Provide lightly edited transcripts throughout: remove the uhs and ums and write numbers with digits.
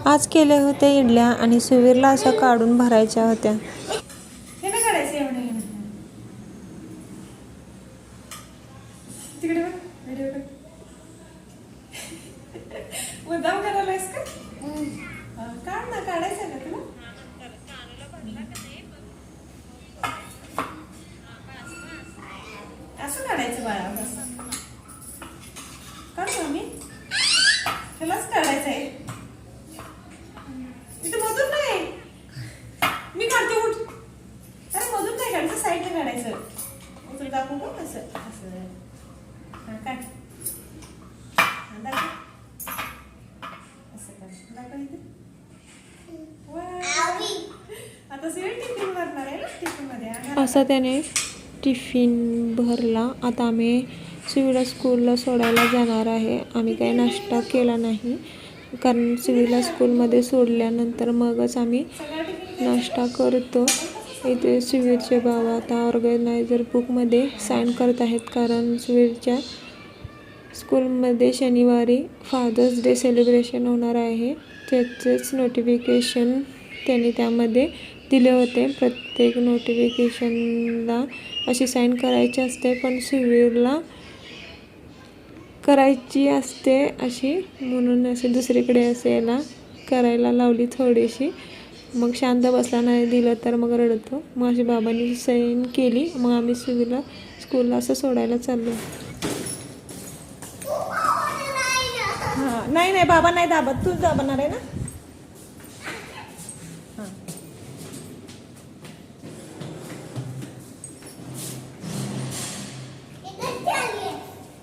आज केले होते इडल्या आणि सुवीरला असं काढून भरायच्या होत्या. मुद्दाम करायलायस का? काढ ना, काढायचं ना तुला. असं काढायचं बाळा, बस काढतो आम्ही. त्यालाच काढायचंय. इथं मधून नाही, मी काढते, उठ. अरे मधून नाही काढायचं, साईडला काढायचं. तुला दाखवू का? असं असं. हा काढ, दाखव. असं काढ, दाखव इथे. आता सिव्हिल टिफिन भरणार आहे ना, टिफिन मध्ये असा त्याने टिफिन भरला. आता आम्ही सिवीला स्कूलला सोडायला जाणार आहे. आम्ही काही नाश्ता केला नाही, कारण सिवीला स्कूलमध्ये सोडल्यानंतर मगच आम्ही नाश्ता करतो. इथे सिवीरचे बाबा आता ऑर्गनायझर बुकमध्ये साईन करत आहेत, कारण सिवीरच्या स्कूलमध्ये शनिवारी फादर्स डे सेलिब्रेशन होणार आहे. त्याचेच नोटिफिकेशन त्यांनी त्यामध्ये दिले होते. प्रत्येक नोटिफिकेशनला अशी साईन करायची असते, पण सिवीरला करायची असते अशी, म्हणून असे दुसरीकडे असायला करायला लावली थोडीशी. मग शांत बसला, नाही दिलं तर मग रडतो. मग अशी बाबांनी साईन केली. मग आम्ही सिवीला स्कूलला असं सोडायला चाललो. हां, नाही नाही, बाबा नाही दाबत, तूच दाबणार आहे ना.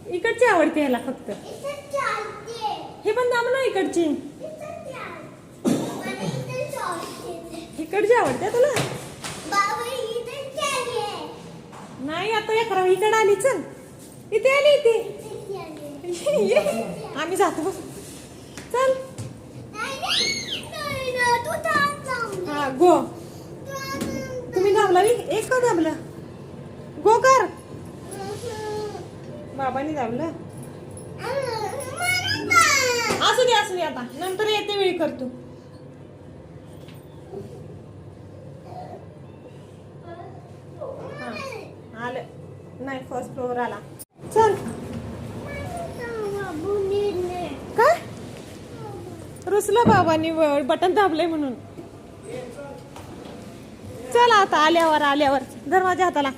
इकडची आवडते ह्याला फक्त. हे पण दाब ना, इकडची. इकडची आवडते तुला. नाही, आता या खरं इकडे आली. चल, इथे आली, इथे आम्ही जातो. चल. हा, गो. तुम्ही दाबला, एक का दाबला? गो कर. बाबांनी दाबलं. असू दे, असू दे, आता नंतर येते वेळी करतो. आलं नाही, फर्स्ट फ्लोअर आला. चल. काय रुसला बाबांनी, बटन दाबलंय म्हणून. चल आता आल्यावर धर माझ्या हाताला.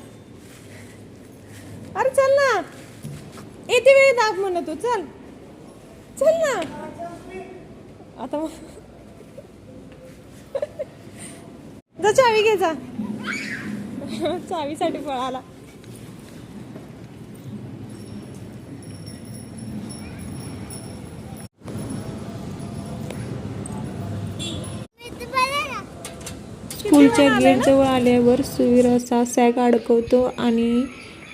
अरे चल ना, येते वेळी दाब म्हण तू. चल चल ना आता. मग जा, चावी घे जा. चावीसाठी पळाला. स्कूलच्या गेटजवळ आल्यावर सुवीर असा सॅक अडकवतो आणि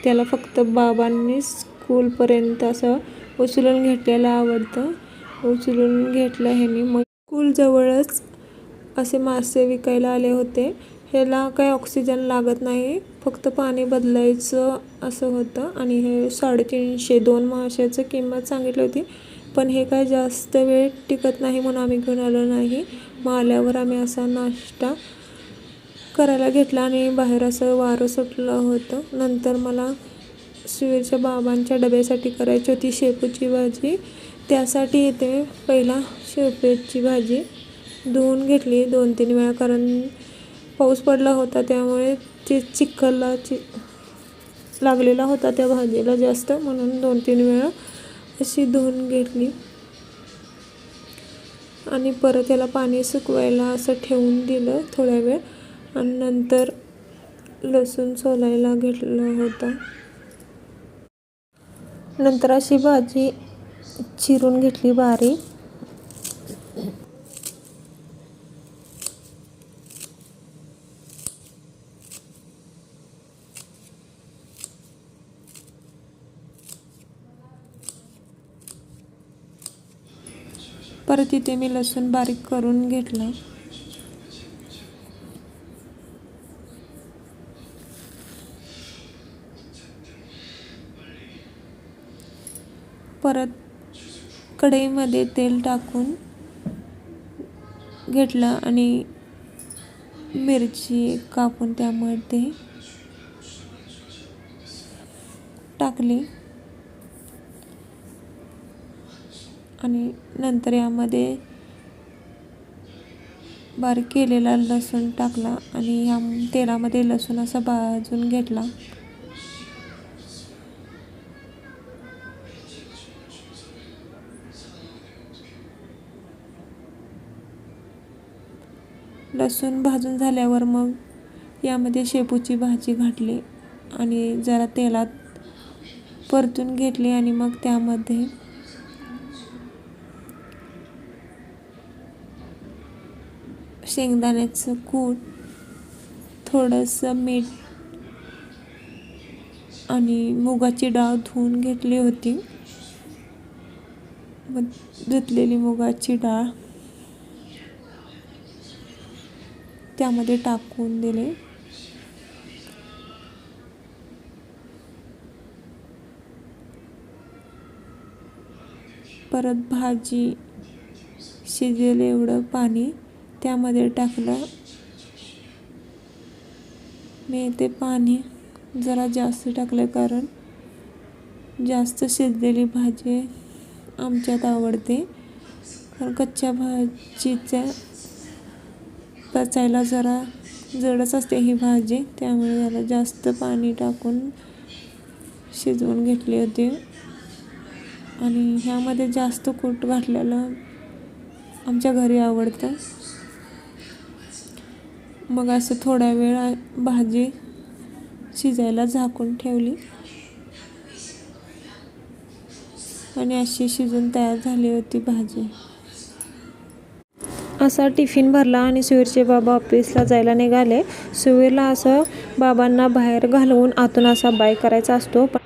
त्याला फक्त बाबांनी स्कूलपर्यंत असं उचलून घेतलेलं आवडतं. उचलून घेतलं ह्यानी. मग स्कूलजवळच असे मासे विकायला आले होते. ह्याला काही ऑक्सिजन लागत नाही, फक्त पाणी बदलायचं असं होतं. आणि हे 350 2 माशाचं किंमत सांगितली होती, पण हे काय जास्त वेळ टिकत नाही म्हणून आम्ही घेऊन आलो नाही. मग आल्यावर आम्ही असा नाश्ता करायला घेतला आणि बाहेर असं वारं सुटलं होतं. नंतर मला सुवीरच्या बाबांच्या डब्यासाठी करायची होती शेपूची भाजी. त्यासाठी इथे पहिला शेपूची भाजी धुवून घेतली 2-3 वेळा, कारण पाऊस पडला होता त्यामुळे ते चिखलला लागलेला होता त्या भाजीला जास्त, म्हणून 2-3 वेळा अशी धुवून घेतली. आणि परत याला पाणी सुकवायला असं ठेवून दिलं थोड्या वेळ. आणि नंतर लसूण सोलायला घेतलं होतं. नंतर अशी भाजी चिरून घेतली बारीक. परत इथे मी लसूण बारीक करून घेतलं. परत कढईमध्ये तेल टाकून घेतलं आणि मिरची कापून त्यामध्ये टाकली आणि नंतर यामध्ये बारीक केलेला लसूण टाकला आणि ह्या तेलामध्ये लसूण असा भाजून घेतला. लसूण भाजून झाल्यावर मग यामध्ये शेपूची भाजी घातली आणि जरा तेलात परतून घेतली आणि मग त्यामध्ये शेंगदाण्याचं कूट, थोडंसं मीठ आणि मुगाची डाळ धुवून घेतली होती. मग धुतलेली मुगाची डाळ त्यामध्ये टाकून दिले. परत भाजी शिजेल एवढं पाणी त्यामध्ये टाकलं. मी ते पाणी जरा जास्त टाकलं कारण जास्त शिजलेली भाजी आमच्यात आवडते. कारण कच्च्या भाजीच्या पचायला जरा जडच असते ही भाजी, त्यामुळे जरा जास्त पाणी टाकून शिजवून घेतली होती. आणि ह्यामध्ये जास्त कूट घातलेलं आमच्या घरी आवडतं. मग असं थोडा वेळ भाजी शिजायला झाकून ठेवली आणि अशी शिजून तयार झाली होती भाजी. असा टिफिन भरला आणि सुवीरचे बाबा ऑफिसला जायला निघाले. सुवीरला असं बाबांना बाहेर घालवून आतून असा बाय करायचा असतो, पण